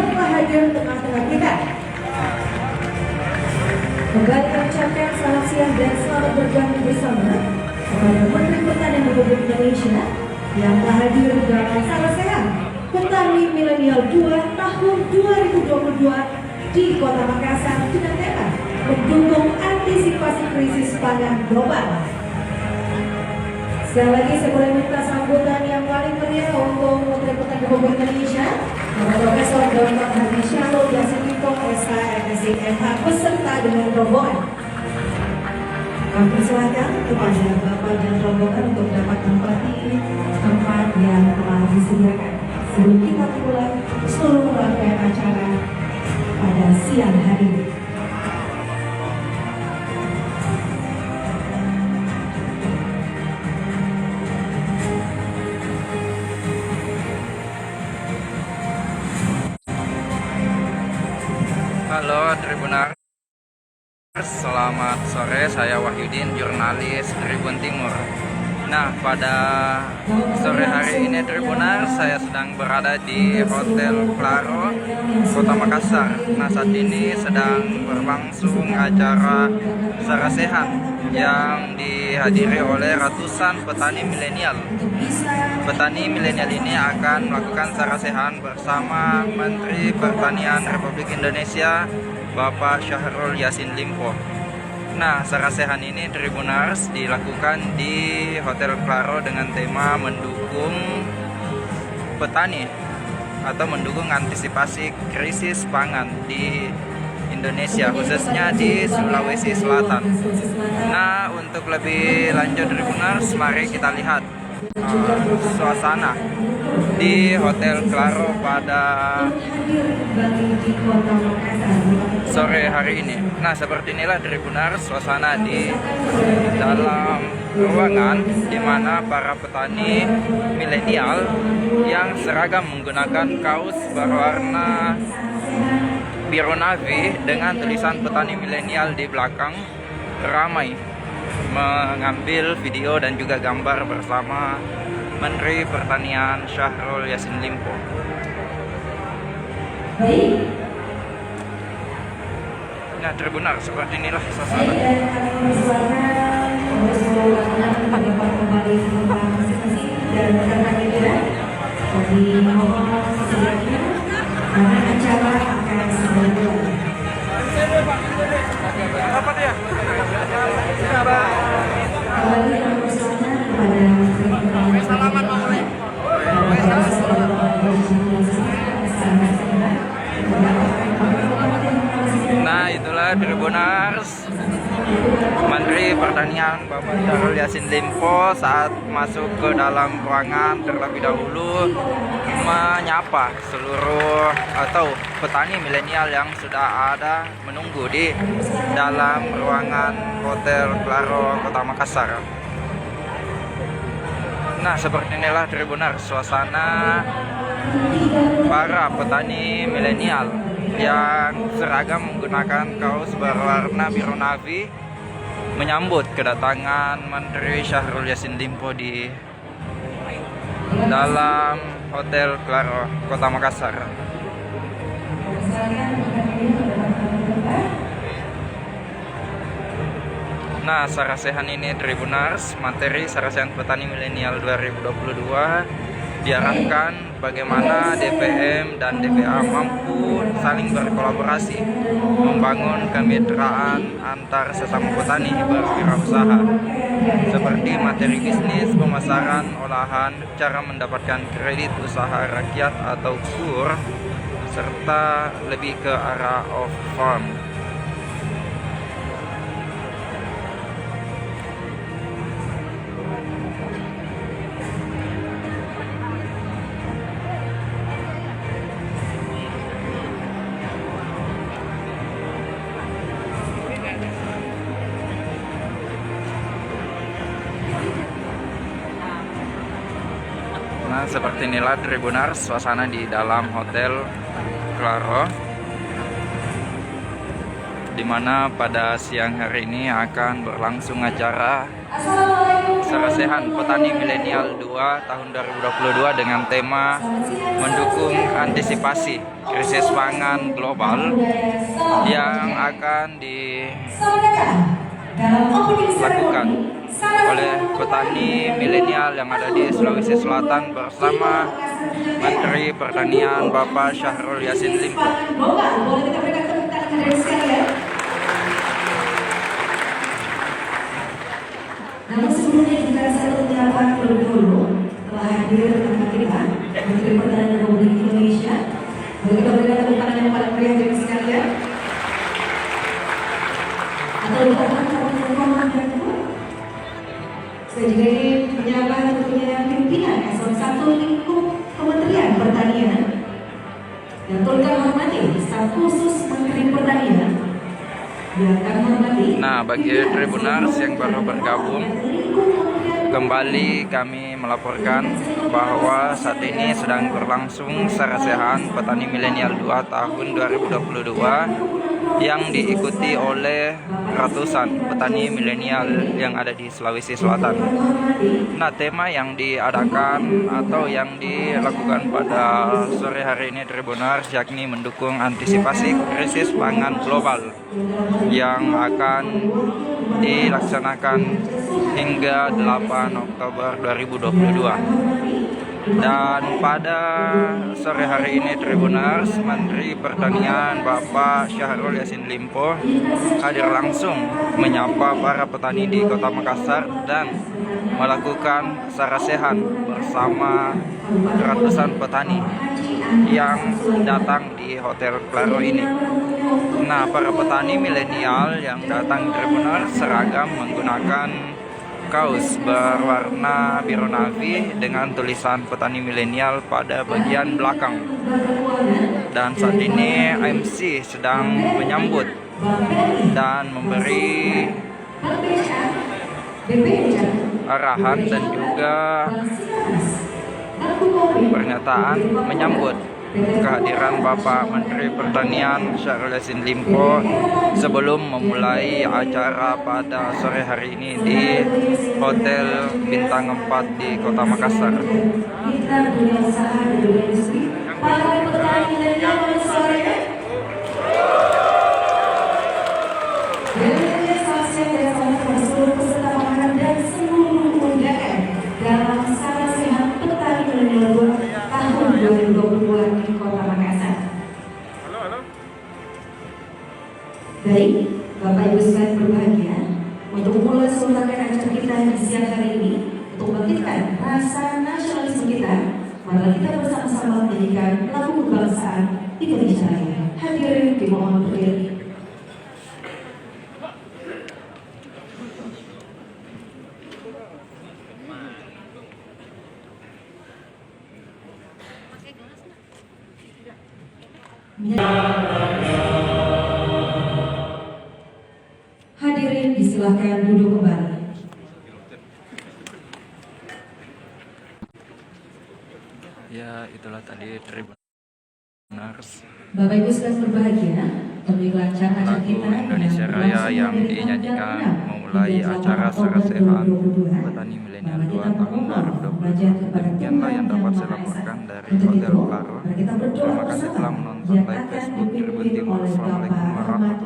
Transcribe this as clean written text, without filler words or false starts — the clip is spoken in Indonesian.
telah hadir di tengah-tengah kita. Kembali kami ucapkan selamat siang dan selamat bergabung bersama kepada Menteri Pertanian Republik Indonesia yang telah hadir dalam Salam Sehat Petani Milenial 2 tahun 2022 di Kota Makassar dengan tema mendukung antisipasi krisis pangan global. Sekali lagi saya boleh minta sambutan yang paling meriah untuk Menteri Pertanian Republik Indonesia, Profesor Dr. Haji Syahrul Yassin Limpo, SH, MSc, MH, beserta dengan rombongan. Kami persilakan kepada Bapak dan rombongan untuk dapat menempati tempat yang telah disediakan sebelum kita mulai seluruh rangkaian acara pada siang hari ini. Halo Tribuners, selamat sore, saya Wahyudin, jurnalis Tribun Timur. Nah, pada sore hari ini Tribuners, saya sedang berada di Hotel Claro, Kota Makassar. Nah, saat ini sedang berlangsung acara sarasehan yang dihadiri oleh ratusan petani milenial. Petani milenial ini akan melakukan sarasehan bersama Menteri Pertanian Republik Indonesia, Bapak Syahrul Yassin Limpo. Nah, sarasehan ini Tribuners dilakukan di Hotel Claro dengan tema mendukung petani atau mendukung antisipasi krisis pangan di Indonesia, khususnya di Sulawesi Selatan. Nah, untuk lebih lanjut Tribuners, mari kita lihat suasana di Hotel Claro pada sore hari ini. Nah, seperti inilah Tribuners suasana di dalam ruangan di mana para petani milenial yang seragam menggunakan kaos berwarna biru navy dengan tulisan petani milenial di belakang ramai mengambil video dan juga gambar bersama Menteri Pertanian Syahrul Yassin Limpo. Nah, Tribuners, seperti inilah suasana. Apa dia? Salaman mau mulai. Nah, itulah Tribuners, Menteri Pertanian Bapak Syahrul Yassin Limpo saat masuk ke dalam ruangan terlebih dahulu menyapa seluruh atau petani milenial yang sudah ada menunggu di dalam ruangan Hotel Claro Kota Makassar. Nah, seperti inilah Tribuners suasana para petani milenial yang seragam menggunakan kaos berwarna biru navy menyambut kedatangan Menteri Syahrul Yassin Limpo di dalam Hotel Claro Kota Makassar. Nah, sarasehan ini Tribuners, materi sarasehan petani milenial 2022 diarahkan bagaimana DPM dan DPA mampu saling berkolaborasi membangun kemitraan antar sesama petani berwirausaha seperti materi bisnis, pemasaran, olahan, cara mendapatkan kredit usaha rakyat atau KUR, serta lebih ke arah off farm. Nah, seperti inilah Tribuners suasana di dalam Hotel Claro, di mana pada siang hari ini akan berlangsung acara Sarasehan Petani Milenial 2 tahun 2022 dengan tema mendukung antisipasi krisis pangan global yang akan dilakukan oleh petani milenial yang ada di Sulawesi Selatan bersama Menteri Pertanian Bapak Syahrul Yassin Limpo. Namun sebelumnya kita satu menyapa terlebih dahulu telah hadir bersama kita Menteri Pertanian Republik Indonesia. Boleh kita berikan tepuk tangan yang paling meriah dari sekalian. Atau dilakukan sama yang saya juga ingin menyapa tentunya pimpinan eselon 1 lingkup Kementerian Pertanian yang turut kami hormati staf khusus Menteri Pertanian. Nah, bagi Tribuners yang baru bergabung, kembali kami melaporkan bahwa saat ini sedang berlangsung Sarasehan Petani Milenial 2 tahun 2022 yang diikuti oleh ratusan petani milenial yang ada di Sulawesi Selatan. Nah, tema yang diadakan atau yang dilakukan pada sore hari ini Tribuners yakni mendukung antisipasi krisis pangan global yang akan dilaksanakan hingga 8 Oktober 2022. Dan pada sore hari ini Tribuners, Menteri Pertanian Bapak Syahrul Yassin Limpo hadir langsung menyapa para petani di Kota Makassar dan melakukan sarasehan bersama ratusan petani yang datang di Hotel Claro ini. Nah, para petani milenial yang datang Tribuners seragam menggunakan kaos berwarna biru navy dengan tulisan petani milenial pada bagian belakang. Dan saat ini MC sedang menyambut dan memberi arahan dan juga pernyataan menyambut kehadiran Bapak Menteri Pertanian Syahrul Yassin Limpo sebelum memulai acara pada sore hari ini di Hotel Bintang 4 di Kota Makassar. Baik, Bapak Ibu sekalian berbahagia, untuk memulai seluruh acara kita di siang hari ini, untuk membangkitkan rasa nasionalisme kita, mari kita bersama-sama menyanyikan lagu kebangsaan Indonesia Raya. Hadirin dimohon berdiri. Hadirin disilahkan duduk kembali. Ya, itulah tadi Tribuners. Bapak Ibu sekalian berbahagia, demi lancar acara Lagu kita Indonesia Raya yang dinyanyikan memulai acara Sarasehan Petani Milenial 2 tahun 2022. Demikianlah yang dapat saya laporkan dari Hotel Claro. Terima kasih telah menonton live Facebook Tribun Timur. Assalamualaikum warahmatullahi wabarakatuh.